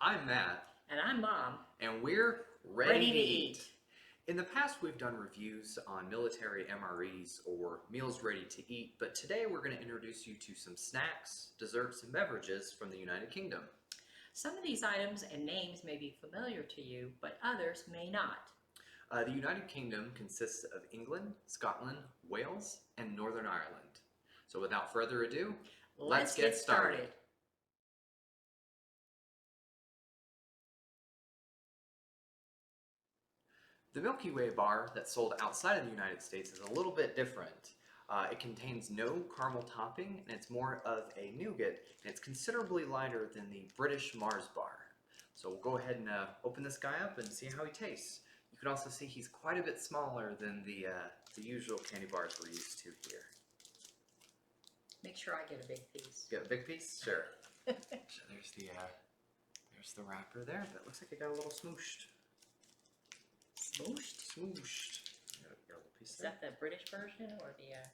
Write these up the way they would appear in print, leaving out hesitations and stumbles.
I'm Matt. And I'm Mom. And we're ready to eat. In the past, we've done reviews on military MREs or meals ready to eat, but today we're going to introduce you to some snacks, desserts, and beverages from the United Kingdom. Some of these items and names may be familiar to you, but others may not. The United Kingdom consists of England, Scotland, Wales, and Northern Ireland. So without further ado, let's get started. The Milky Way bar that's sold outside of the United States is a little bit different. It contains no caramel topping, and it's more of a nougat, and it's considerably lighter than the British Mars bar. So we'll go ahead and open this guy up and see how he tastes. You can also see he's quite a bit smaller than the usual candy bars we're used to here. Make sure I get a big piece. Get a big piece? Sure. So there's the wrapper there, but it looks like it got a little smooshed. Smooshed? Smooshed. Got a little piece Is there. that the British version or the... Yeah.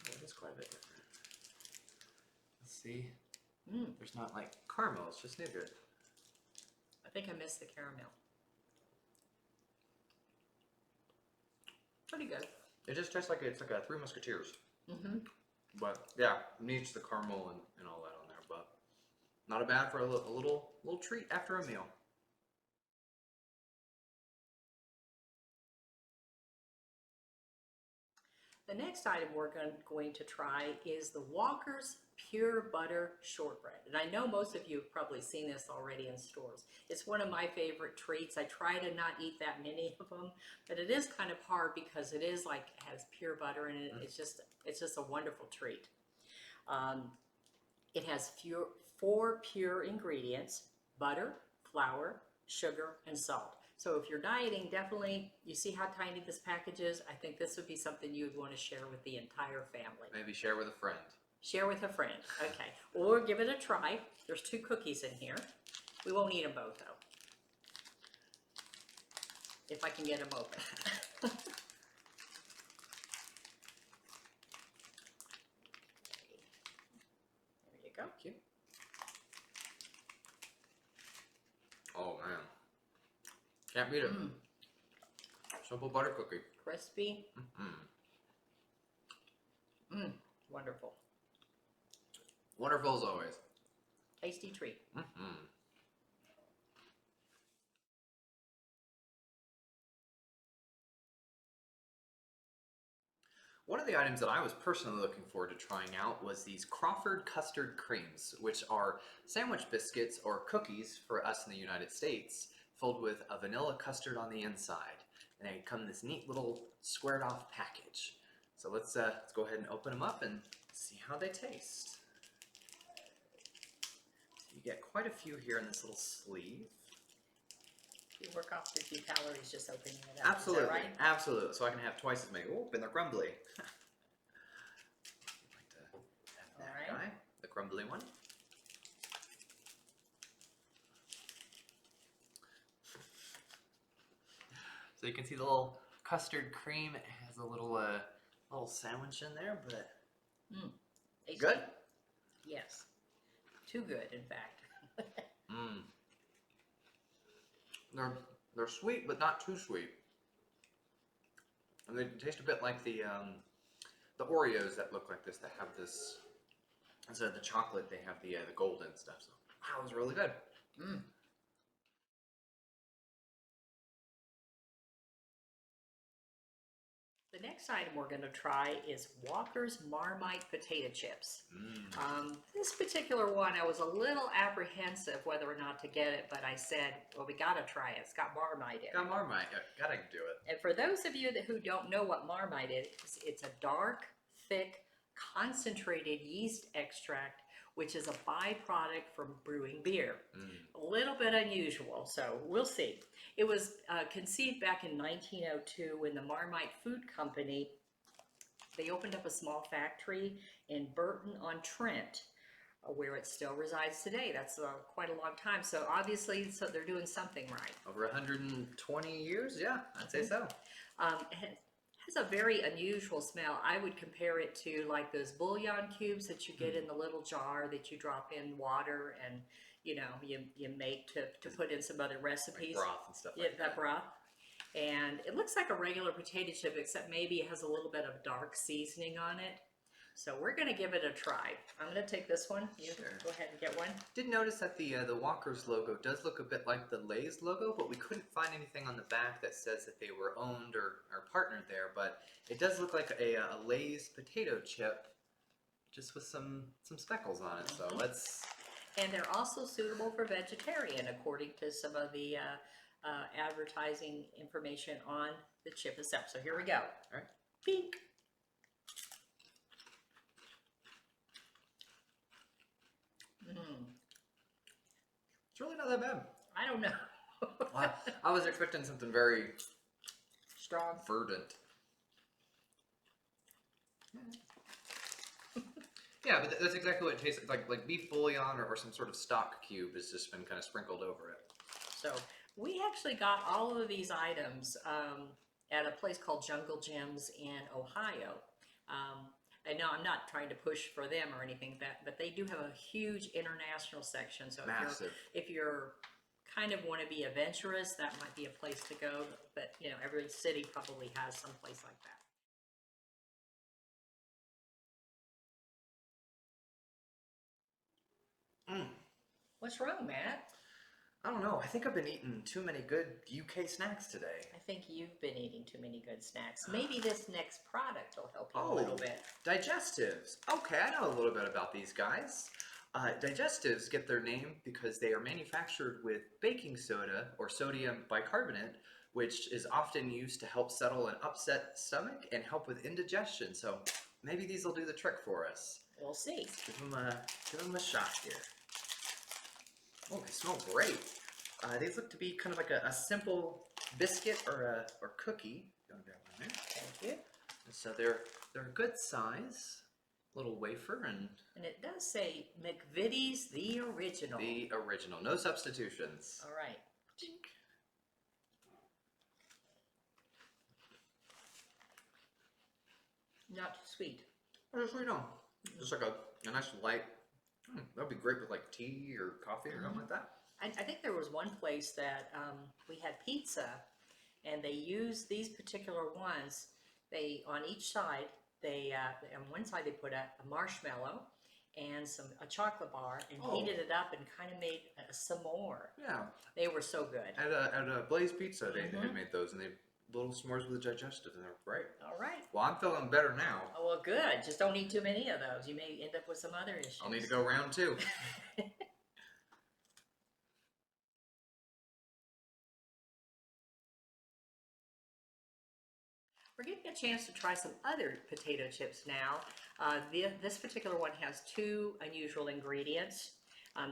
Oh, it is quite a bit different. Let's see. There's not like caramel, it's just nougat. I think I missed the caramel. Pretty good. It just tastes like it's like a Three Musketeers. Mm-hmm. But yeah, it needs the caramel and all that on there, but not bad for a little treat after a meal. The next item we're going to try is the Walker's Pure Butter Shortbread. And I know most of you have probably seen this already in stores. It's one of my favorite treats. I try to not eat that many of them, but it is kind of hard because it is like, has pure butter in it. It's just a wonderful treat. It has four pure ingredients: butter, flour, sugar, and salt. So if you're dieting, definitely, you see how tiny this package is? I think this would be something you would want to share with the entire family. Maybe share with a friend. Share with a friend, okay. Well, we'll give it a try. There's 2 cookies in here. We won't eat them both, though. If I can get them open. There you go. Thank you. Oh, man. Can't beat it. Simple butter cookie. Crispy. Wonderful. Wonderful as always. Tasty treat. One of the items that I was personally looking forward to trying out was these Crawford Custard Creams, which are sandwich biscuits or cookies for us in the United States, filled with a vanilla custard on the inside. And they come in this neat little squared off package. So let's go ahead and open them up and see how they taste. So you get quite a few here in this little sleeve. You work off the few calories just opening it up. Absolutely, Is that right? absolutely. So I can have twice as many. Oh, and they're crumbly. I'd like to have that guy, the crumbly one. So you can see the little custard cream. It has a little sandwich in there, but Tasty. good. Yes. Too good, in fact. They're sweet, but not too sweet. And they taste a bit like the Oreos that look like this, that have this, instead of the chocolate, they have the golden stuff. So, wow, it was really good. The next item we're going to try is Walker's Marmite potato chips. This particular one, I was a little apprehensive whether or not to get it, but I said, well, we got to try it. It's got Marmite in it. Got Marmite. Gotta do it. And for those of you who don't know what Marmite is, it's a dark, thick, concentrated yeast extract, which is a byproduct from brewing beer. A little bit unusual, so we'll see. It was conceived back in 1902 when the Marmite Food Company, they opened up a small factory in Burton-on-Trent, where it still resides today. That's quite a long time. So obviously, they're doing something right. Over 120 years? Yeah, I'd say so. Has a very unusual smell. I would compare it to like those bouillon cubes that you get in the little jar that you drop in water and you know you make to put in some other recipes. Like broth and stuff Yeah, like that broth. And it looks like a regular potato chip, except maybe it has a little bit of dark seasoning on it. So we're gonna give it a try. I'm gonna take this one. You go ahead and get one. Did notice that the Walker's logo does look a bit like the Lay's logo, but we couldn't find anything on the back that says that they were owned or partnered there. But it does look like a Lay's potato chip, just with some speckles on it. So let's. And they're also suitable for vegetarian, according to some of the advertising information on the chip itself. So here we go. All right. Pink. It's really not that bad. I don't know. I was expecting something very strong, verdant. Yeah, but that's exactly what it tastes like beef bouillon or some sort of stock cube has just been kind of sprinkled over it. So we actually got all of these items at a place called Jungle Gems in Ohio. I know I'm not trying to push for them or anything, but they do have a huge international section. So Massive. If you're kind of want to be adventurous, that might be a place to go. But you know, every city probably has some place like that. What's wrong, Matt? I don't know. I think I've been eating too many good UK snacks today. I think you've been eating too many good snacks. Maybe this next product will help you a little bit. Digestives. Okay, I know a little bit about these guys. Digestives get their name because they are manufactured with baking soda or sodium bicarbonate, which is often used to help settle an upset stomach and help with indigestion. So maybe these will do the trick for us. We'll see. Give them a shot here. Oh, they smell great. These look to be kind of like a simple biscuit or cookie. Go grab one there. Thank you. And so they're a good size little wafer and it does say McVitie's the original. The original, no substitutions. All right. Not too sweet. Honestly, no. Just like a nice light. That'd be great with like tea or coffee or something like that. I think there was one place that we had pizza, and they used these particular ones. They on each side, on one side they put a marshmallow and a chocolate bar and heated it up and kind of made some more. Yeah, they were so good. At a Blaze Pizza, they had made those, and they little s'mores with digestives, and they're great. All right. Well, I'm feeling better now. Oh, well, good. Just don't eat too many of those. You may end up with some other issues. I'll need to go round two. We're getting a chance to try some other potato chips now. This particular one has two unusual ingredients.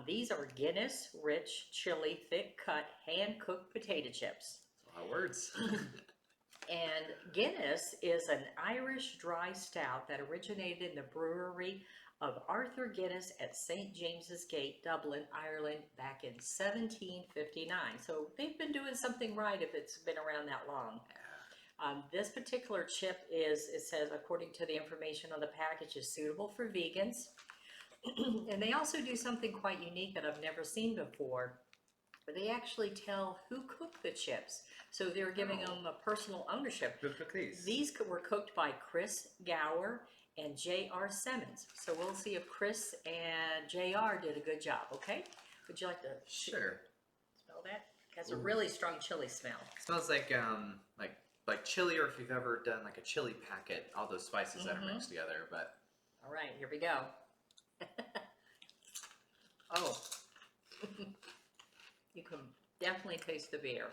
These are Guinness Rich Chili Thick Cut Hand Cooked Potato Chips. A lot of words. And Guinness is an Irish dry stout that originated in the brewery of Arthur Guinness at St. James's Gate, Dublin, Ireland, back in 1759. So they've been doing something right if it's been around that long. This particular chip it says, according to the information on the package, is suitable for vegans. And they also do something quite unique that I've never seen before. They actually tell who cooked the chips. So they're giving them a personal ownership. Who cooked these? These were cooked by Chris Gower and J.R. Simmons. So we'll see if Chris and J.R. did a good job, okay? Would you like to Sure. smell that? It has a really strong chili smell. It smells like chili, or if you've ever done like a chili packet, all those spices that are mixed together. But all right, here we go. Oh. You can definitely taste the beer.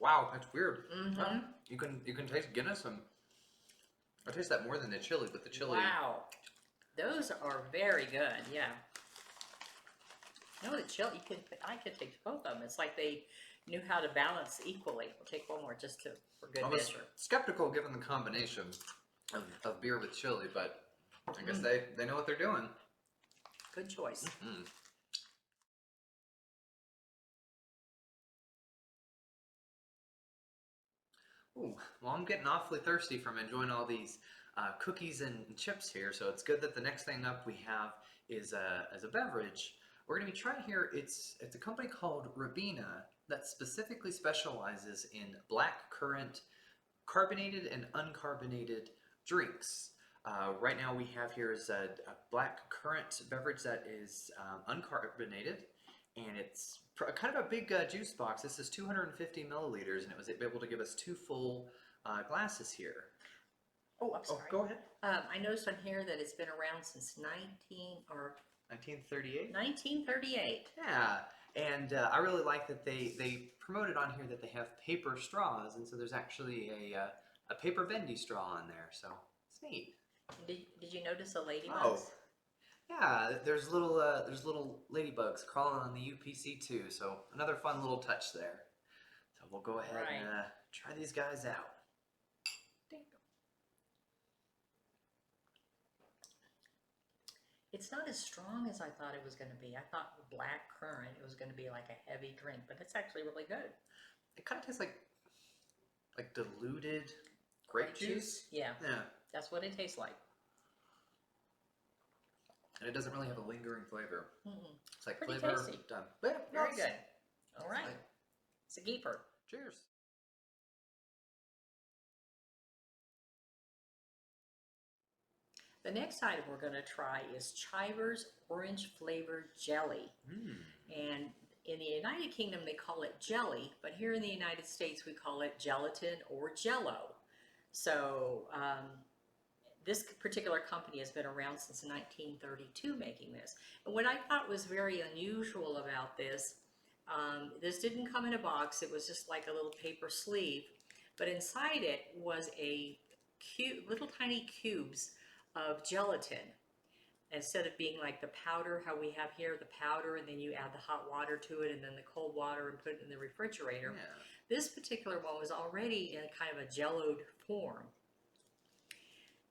Wow, that's weird. You can taste Guinness, and I taste that more than the chili, but the chili. Wow, those are very good. Yeah. No, the chili. I could taste both of them. It's like they knew how to balance equally. We'll take one more just for good I was measure. skeptical given the combination of beer with chili, but I guess they know what they're doing. Good choice. Ooh, well, I'm getting awfully thirsty from enjoying all these cookies and chips here, so it's good that the next thing up we have is as a beverage. We're going to be trying here, it's a company called Rabina that specifically specializes in black currant carbonated and uncarbonated drinks. Right now we have here is a black currant beverage that is uncarbonated, and it's kind of a big juice box. This is 250 milliliters, and it was able to give us 2 full glasses here. Oh, I'm sorry. Go ahead. I noticed on here that it's been around since 1938? 1938. Yeah, and I really like that they promoted on here that they have paper straws, and so there's actually a paper bendy straw in there, so it's neat. Did you notice the ladybugs? Oh, yeah, there's little ladybugs crawling on the UPC too, so another fun little touch there. So we'll go ahead and try these guys out. It's not as strong as I thought it was going to be. I thought black currant, it was going to be like a heavy drink, but it's actually really good. It kind of tastes like diluted grape juice. Yeah, Yeah. That's what it tastes like. And it doesn't really have a lingering flavor. It's like Pretty flavor tasty. done. Very good. All right. It's a keeper. Cheers. The next item we're going to try is Chiver's Orange Flavored Jelly. And in the United Kingdom they call it jelly, but here in the United States we call it gelatin or JellO. So this particular company has been around since 1932 making this. And what I thought was very unusual about this, this didn't come in a box, it was just like a little paper sleeve, but inside it was a little tiny cubes of gelatin. Instead of being like the powder, how we have here, the powder, and then you add the hot water to it and then the cold water and put it in the refrigerator. Yeah. This particular one was already in kind of a jelloed form.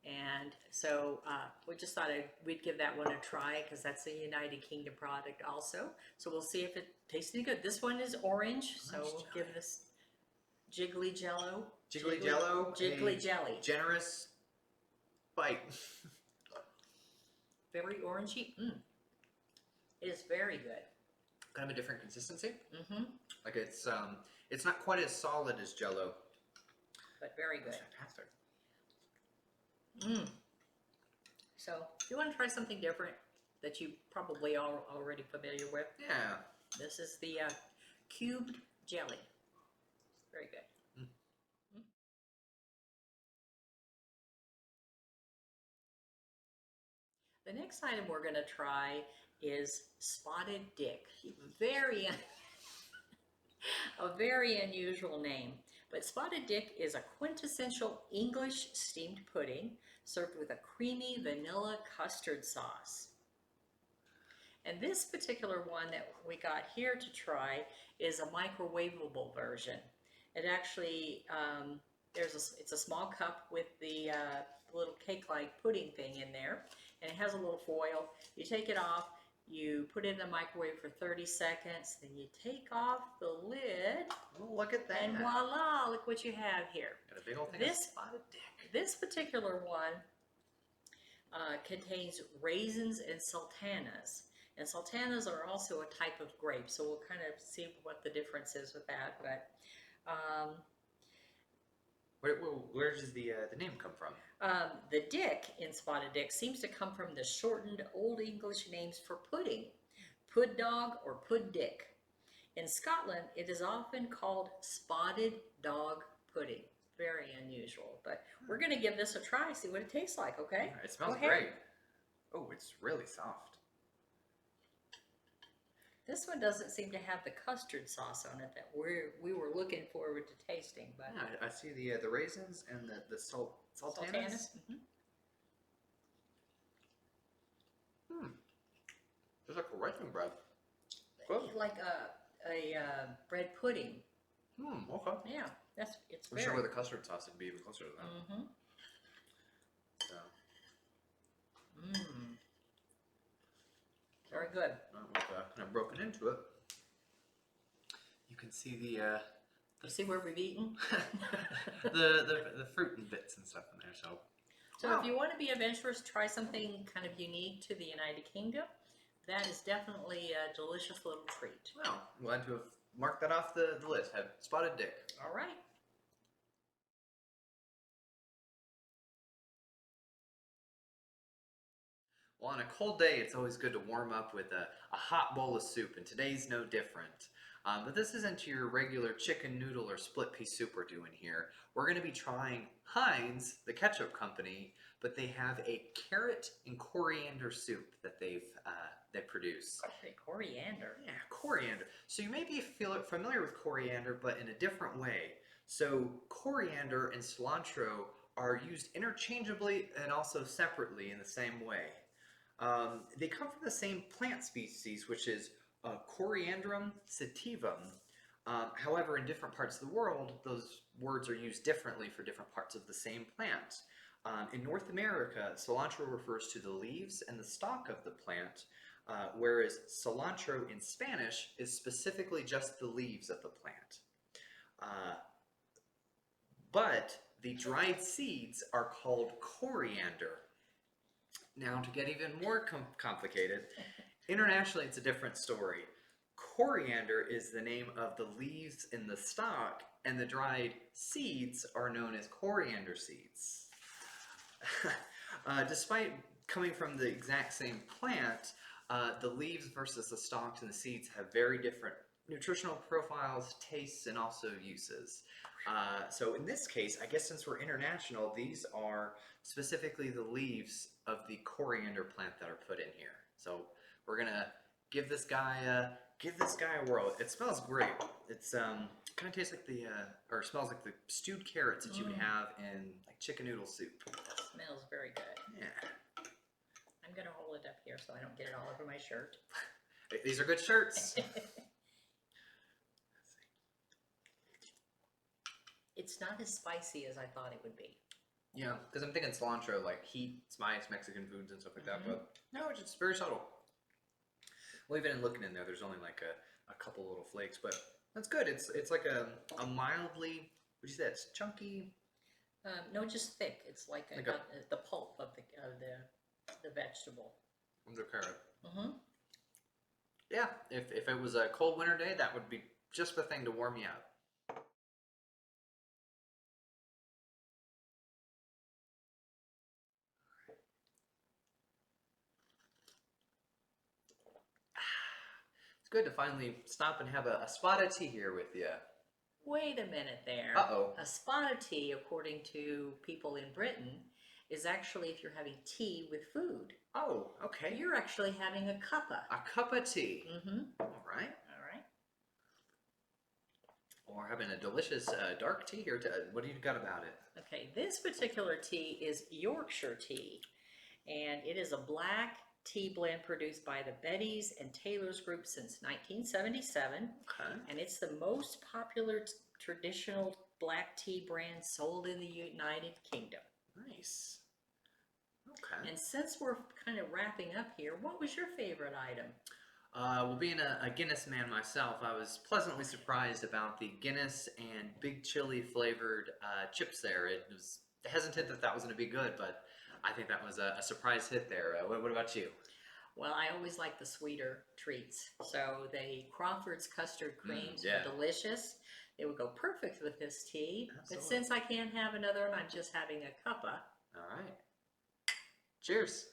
And so we just thought we'd give that one a try because that's a United Kingdom product also. So we'll see if it tastes any good. This one is orange, so we'll give this Jiggly JellO. Jiggly JellO. Jiggly Jelly. Generous bite. Very orangey. It is very good. Kind of a different consistency. Like it's not quite as solid as JellO, but very good. Fantastic. So, if you want to try something different that you probably are already familiar with, yeah, this is the cubed jelly. Very good. The next item we're going to try is Spotted Dick. A very unusual name. But Spotted Dick is a quintessential English steamed pudding served with a creamy vanilla custard sauce. And this particular one that we got here to try is a microwavable version. It actually, it's a small cup with the little cake-like pudding thing in there, and it has a little foil. You take it off, you put it in the microwave for 30 seconds, then you take off the lid. Oh, look at that. And voila, look what you have here. Got a big old thing of Spotted Dick. This particular one contains raisins and sultanas. And sultanas are also a type of grape, so we'll kind of see what the difference is with that. But where does the name come from? The dick in Spotted Dick seems to come from the shortened Old English names for pudding, pud dog or pud dick. In Scotland, it is often called spotted dog pudding. Very unusual, but we're going to give this a try, see what it tastes like, okay? It smells great. Oh, it's really soft. This one doesn't seem to have the custard sauce on it that we were looking forward to tasting. But yeah, I see the raisins and the sultanas. It's like a raisin bread. Good. Like a bread pudding. Okay. Yeah, it's I'm sure with the custard sauce it'd be even closer to that. So. Very good. Kind of broken into it. You can see the See where we've eaten? the fruit and bits and stuff in there. So, So wow. if you want to be adventurous, try something kind of unique to the United Kingdom. That is definitely a delicious little treat. Wow, I'm glad to have marked that off the list. Have spotted dick. All right. Well, on a cold day, it's always good to warm up with a hot bowl of soup, and today's no different. But this isn't your regular chicken noodle or split pea soup we're doing here. We're going to be trying Heinz, the ketchup company, but they have a carrot and coriander soup that they produce. Okay, coriander. Yeah, coriander. So you may be familiar with coriander, but in a different way. So coriander and cilantro are used interchangeably and also separately in the same way. They come from the same plant species, which is Coriandrum sativum. However, in different parts of the world, those words are used differently for different parts of the same plant. In North America, cilantro refers to the leaves and the stalk of the plant, whereas cilantro in Spanish is specifically just the leaves of the plant. But the dried seeds are called coriander. Now, to get even more complicated, internationally it's a different story. Coriander is the name of the leaves in the stalk, and the dried seeds are known as coriander seeds. Despite coming from the exact same plant, the leaves versus the stalks and the seeds have very different nutritional profiles, tastes, and also uses. So in this case, I guess since we're international, these are specifically the leaves of the coriander plant that are put in here. So we're gonna give this guy a whirl. It smells great. It's kind of tastes like or smells like the stewed carrots that you would have in like chicken noodle soup. That smells very good. Yeah. I'm gonna hold it up here so I don't get it all over my shirt. These are good shirts. It's not as spicy as I thought it would be. Yeah, because I'm thinking cilantro, like heat, spice, Mexican foods and stuff like that, but no, it's just very subtle. Well, even in looking in there, there's only like a couple little flakes, but that's good. It's like a mildly, what you say, it's chunky. No, just thick. It's like the pulp of the vegetable. From the carrot. Mm-hmm. Yeah, if it was a cold winter day, that would be just the thing to warm you up. It's good to finally stop and have a spot of tea here with you. Wait a minute there. Uh-oh. A spot of tea, according to people in Britain, is actually if you're having tea with food. Oh, okay. You're actually having a cuppa. A cup of tea. Mm-hmm. All right. All right. Or having a delicious dark tea here. What do you got about it? Okay, this particular tea is Yorkshire tea, and it is a black tea blend produced by the Betty's and Taylor's Group since 1977, Okay. and it's the most popular traditional black tea brand sold in the United Kingdom. Nice. Okay. And since we're kind of wrapping up here, what was your favorite item? Well, being a Guinness man myself, I was pleasantly surprised about the Guinness and Big Chili flavored chips there. It was hesitant that was going to be good, but I think that was a surprise hit there. What about you? Well, I always like the sweeter treats. So the Crawford's custard creams yeah. are delicious. They would go perfect with this tea. Absolutely. But since I can't have another one, I'm just having a cuppa. All right. Cheers.